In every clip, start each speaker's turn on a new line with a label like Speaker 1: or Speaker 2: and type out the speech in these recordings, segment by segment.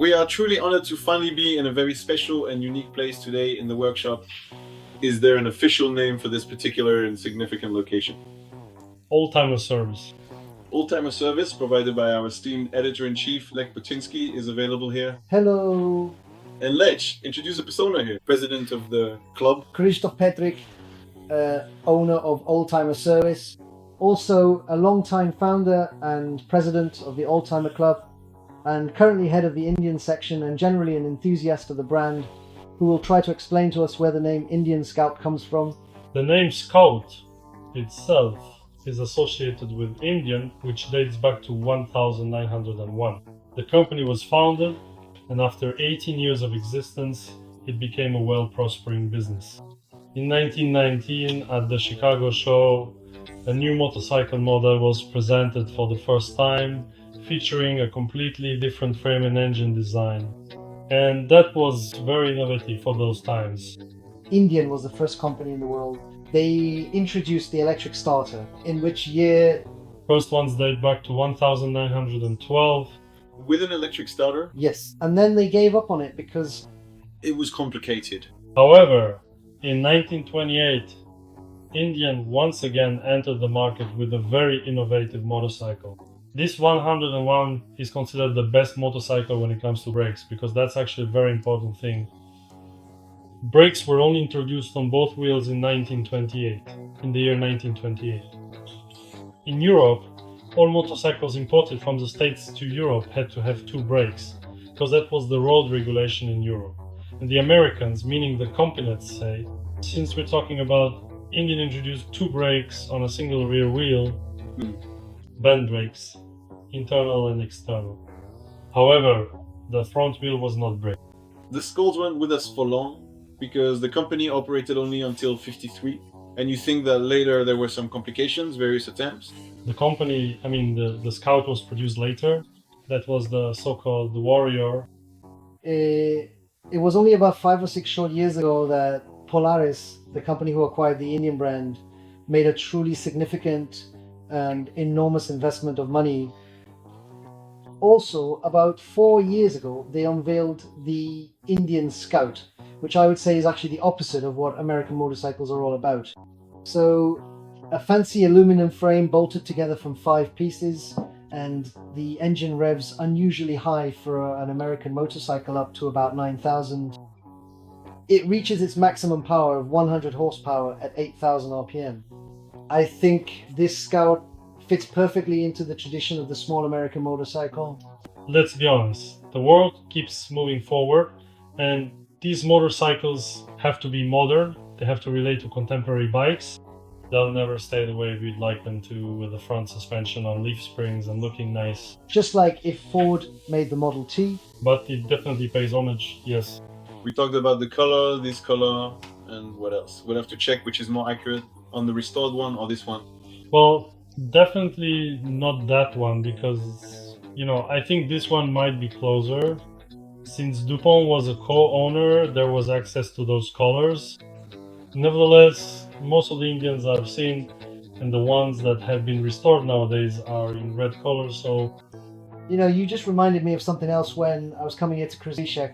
Speaker 1: We are truly honored to finally be in a very special and unique place today in the workshop. Is there an official name for this particular and significant location?
Speaker 2: Oldtimer service.
Speaker 1: Oldtimer service provided by our esteemed editor-in-chief Lech Butinsky is available here.
Speaker 3: Hello,
Speaker 1: And Lech, introduce a persona here, president of the club.
Speaker 3: Krzysztof Petrik, owner of Oldtimer Service, also a long-time founder and president of the Oldtimer Club, and currently head of the Indian section and generally an enthusiast of the brand, who will try to explain to us where the name Indian Scout comes from.
Speaker 2: The name Scout itself is associated with Indian, which dates back to 1901. The company was founded, and after 18 years of existence, it became a well-prospering business. In 1919, at the Chicago show, a new motorcycle model was presented for the first time, featuring a completely different frame and engine design. And that was very innovative for those times.
Speaker 3: Indian was the first company in the world. They introduced the electric starter, in which year?
Speaker 2: First ones date back to 1912.
Speaker 1: With an electric starter,
Speaker 3: Yes, and then they gave up on it because
Speaker 1: it was complicated.
Speaker 2: However, in 1928, Indian once again entered the market with a very innovative motorcycle. This 101 is considered the best motorcycle when it comes to brakes, because that's actually a very important thing. Brakes were only introduced on both wheels in 1928, in the year 1928. In Europe, all motorcycles imported from the States to Europe had to have two brakes, because that was the road regulation in Europe. And the Americans, meaning the company, let's say, since we're talking about Indian introduced two brakes on a single rear wheel, band brakes, internal and external. However, the front wheel was not braked.
Speaker 1: The skulls weren't with us for long because the company operated only until 53. And you think that later there were some complications, various attempts?
Speaker 2: The company, the Scout was produced later. That was the so-called Warrior.
Speaker 3: it was only about 5 or 6 short years ago that Polaris, the company who acquired the Indian brand, made a truly significant and enormous investment of money. Also, about 4 years ago, they unveiled the Indian Scout, which I would say is actually the opposite of what American motorcycles are all about. So, a fancy aluminum frame bolted together from 5 pieces, and the engine revs unusually high for an American motorcycle, up to about 9,000. It reaches its maximum power of 100 horsepower at 8,000 RPM. I think this Scout fits perfectly into the tradition of the small American motorcycle.
Speaker 2: Let's be honest, the world keeps moving forward, and these motorcycles have to be modern, they have to relate to contemporary bikes. They'll never stay the way we'd like them to, with the front suspension on leaf springs and looking nice.
Speaker 3: Just like if Ford made the Model T.
Speaker 2: But it definitely pays homage, yes.
Speaker 1: We talked about the color, this color, and what else? We'll have to check which is more accurate on the restored one or this one.
Speaker 2: Well, definitely not that one, because, I think this one might be closer. Since DuPont was a co-owner, there was access to those colors. Nevertheless, most of the Indians I've seen, and the ones that have been restored nowadays, are in red colors, so...
Speaker 3: You just reminded me of something else when I was coming here to Krzyszek.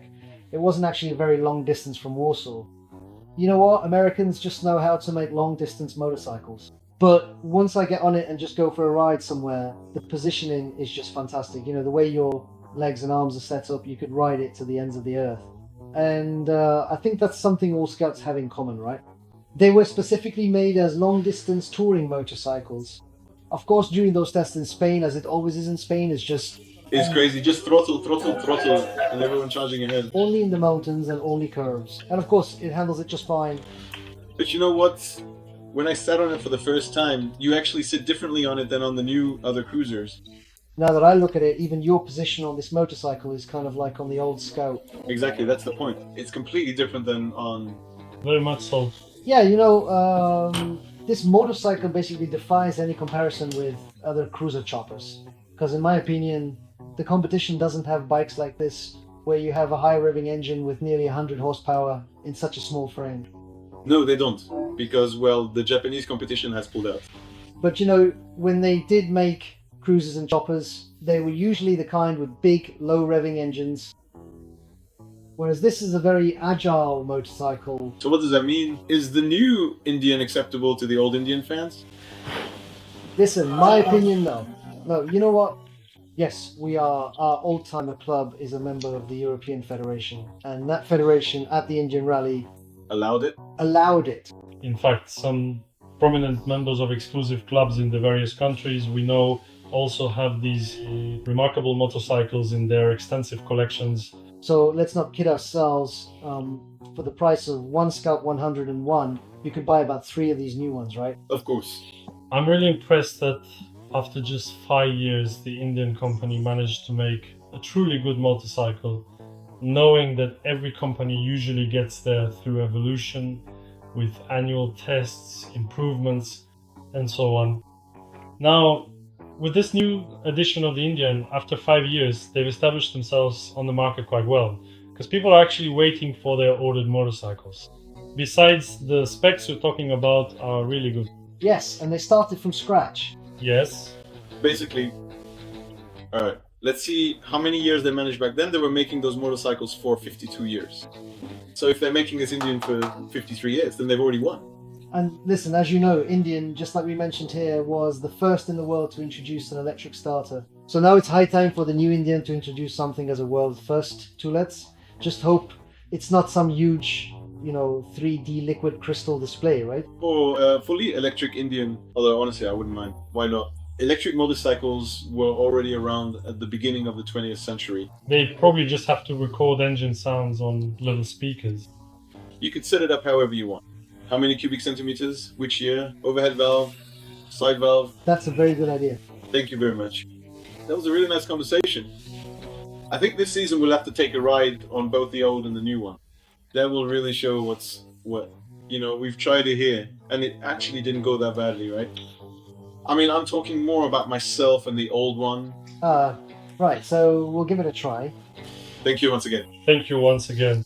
Speaker 3: It wasn't actually a very long distance from Warsaw. You know what? Americans just know how to make long distance motorcycles. But once I get on it and just go for a ride somewhere, the positioning is just fantastic. The way your legs and arms are set up, you could ride it to the ends of the earth. And I think that's something all Scouts have in common, right? They were specifically made as long-distance touring motorcycles. Of course, during those tests in Spain, as it always is in Spain, it's
Speaker 1: crazy, just throttle, and everyone charging ahead.
Speaker 3: Only in the mountains and only curves. And of course, it handles it just fine.
Speaker 1: But you know what? When I sat on it for the first time, you actually sit differently on it than on the new other cruisers.
Speaker 3: Now that I look at it, even your position on this motorcycle is kind of like on the old Scout.
Speaker 1: Exactly, that's the point. It's completely different than on...
Speaker 2: Very much so.
Speaker 3: Yeah, this motorcycle basically defies any comparison with other cruiser choppers. Because in my opinion, the competition doesn't have bikes like this, where you have a high revving engine with nearly 100 horsepower in such a small frame.
Speaker 1: No, they don't. Because, the Japanese competition has pulled out.
Speaker 3: But when they did make cruisers and choppers, they were usually the kind with big, low revving engines Whereas this is a very agile motorcycle.
Speaker 1: So what does that mean? Is the new Indian acceptable to the old Indian fans?
Speaker 3: Listen, my opinion, no. No, you know what? Yes, our old-timer club is a member of the European Federation, and that federation at the Indian Rally
Speaker 1: Allowed it?
Speaker 3: allowed it.
Speaker 2: In fact, some prominent members of exclusive clubs in the various countries we know also have these remarkable motorcycles in their extensive collections.
Speaker 3: So let's not kid ourselves. For the price of one Scout 101, you could buy about 3 of these new ones, right?
Speaker 1: Of course.
Speaker 2: I'm really impressed that after just 5 years, the Indian company managed to make a truly good motorcycle, knowing that every company usually gets there through evolution, with annual tests, improvements, and so on. Now, with this new edition of the Indian, after 5 years, they've established themselves on the market quite well, because people are actually waiting for their ordered motorcycles. Besides, the specs we're talking about are really good.
Speaker 3: Yes, and they started from scratch.
Speaker 2: Yes,
Speaker 1: Basically, alright, let's see how many years they managed back then. They were making those motorcycles for 52 years. So if they're making this Indian for 53 years, then they've already won.
Speaker 3: And listen, as you know, Indian, just like we mentioned here, was the first in the world to introduce an electric starter. So now it's high time for the new Indian to introduce something as a world first, too. Let's just hope it's not some huge, 3D liquid crystal display, right?
Speaker 1: Or a fully electric Indian, although honestly I wouldn't mind. Why not? Electric motorcycles were already around at the beginning of the 20th century.
Speaker 2: they probably just have to record engine sounds on little speakers.
Speaker 1: You could set it up however you want. How many cubic centimeters? Which year? Overhead valve? Side valve?
Speaker 3: That's a very good idea.
Speaker 1: Thank you very much. That was a really nice conversation. I think this season we'll have to take a ride on both the old and the new one. That will really show what. We've tried it here, and it actually didn't go that badly, right? I mean, I'm talking more about myself and the old one.
Speaker 3: Right, so we'll give it a try.
Speaker 1: Thank you once again.
Speaker 2: Thank you once again.